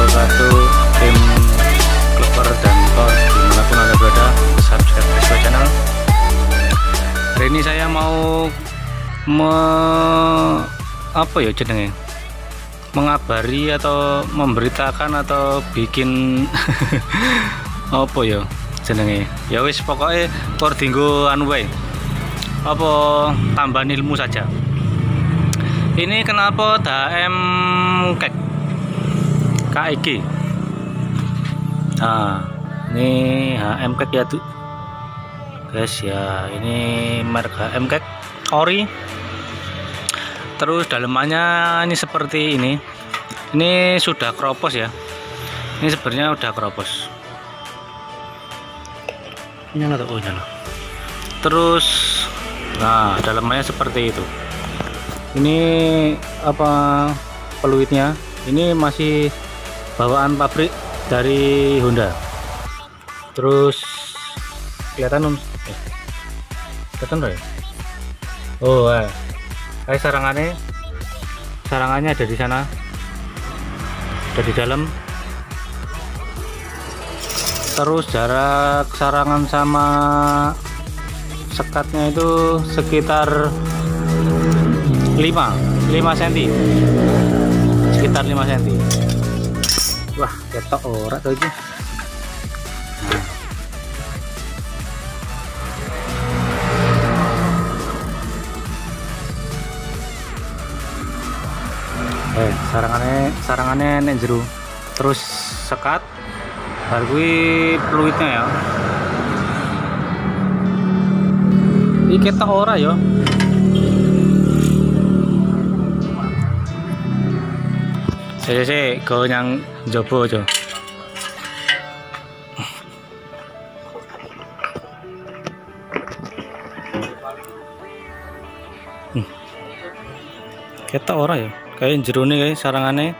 wabarakatuh, tim Clover dan Tor dimanapun anda berada, subscribe Riswa Channel. Hari ini saya mau mengabari atau memberitakan atau bikin apa ya jenenge, ya wis pokoknya Tor dinggo anu wae, apa tambahan ilmu saja. Ini kenapa HM KEG. Nah, ini HM KEG ya tuh guys ya, ini merek HM KEG ori. Terus dalemannya ini seperti ini sudah kropos ya, ini sebenarnya udah kropos, nyala tuh, nyala. Terus nah dalemannya seperti itu. Ini apa peluitnya, ini masih bawaan pabrik dari Honda. Terus kelihatan kelihatan ya? Oh kayak sarangannya ada di sana, ada di dalam. Terus jarak sarangan sama sekatnya itu sekitar 5 cm, sekitar 5 cm. Wah ketok ora tuh iki. Sarangannya nek jero. Terus sekat baru kuwi peluitnya ya. Iki ketok ora ya. Saya go yang jobo aja. Ketok ora ya, kayak jerone kayak sarangannya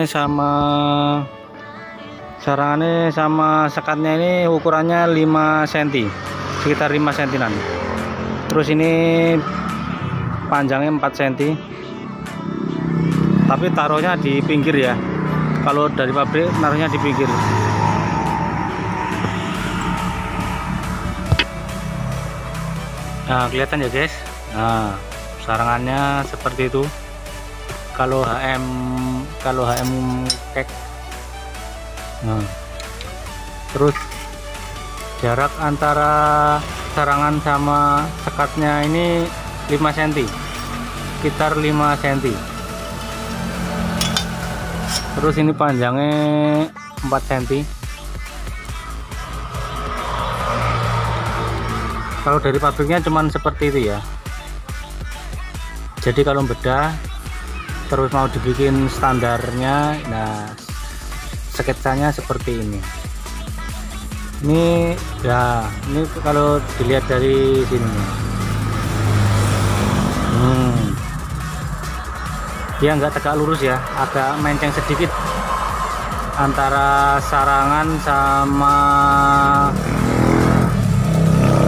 sama sekatnya ini ukurannya 5 cm, sekitar 5 cm. Terus ini panjangnya 4 cm. Tapi taruhnya di pinggir ya, kalau dari pabrik naruhnya di pinggir. Nah kelihatan ya guys, nah sarangannya seperti itu. Kalau HM KEG. Nah terus jarak antara sarangan sama sekatnya ini 5 cm, sekitar 5 cm. Terus ini panjangnya 4 cm. Kalau dari pabriknya cuman seperti itu ya. Jadi kalau bedah terus mau dibikin standarnya, nah sketsanya seperti ini. Ini ya, ini kalau dilihat dari sini. Dia nggak tegak lurus ya, agak menceng sedikit antara sarangan sama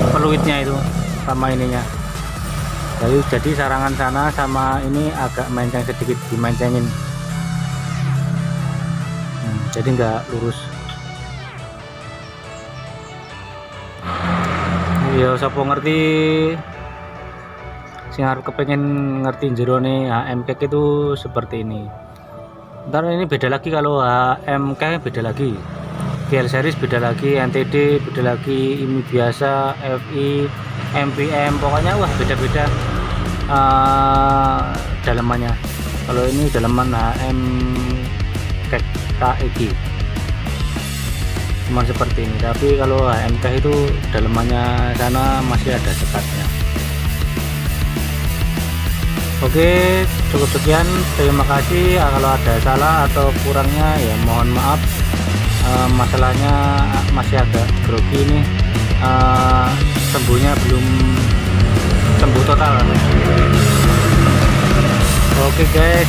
peluitnya itu, sama ininya. Jadi sarangan sana sama ini agak menceng sedikit, dimencengin. Jadi nggak lurus. Ya siapa ngerti sing arep kepengen ngerti jerone HM KEG itu seperti ini. Ntar ini beda lagi, kalau HM KEG beda lagi, GL series beda lagi, NTD beda lagi, IMI biasa, FI, MPM, pokoknya wah beda-beda dalemannya. Kalau ini daleman HM KEG cuman seperti ini, tapi kalau HM KEG itu dalemannya sana masih ada sekatnya. Oke, cukup sekian. Terima kasih. Kalau ada salah atau kurangnya ya mohon maaf. Masalahnya masih agak grogi ini. Sembuhnya belum sembuh total. Oke guys.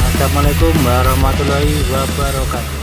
Assalamualaikum warahmatullahi wabarakatuh.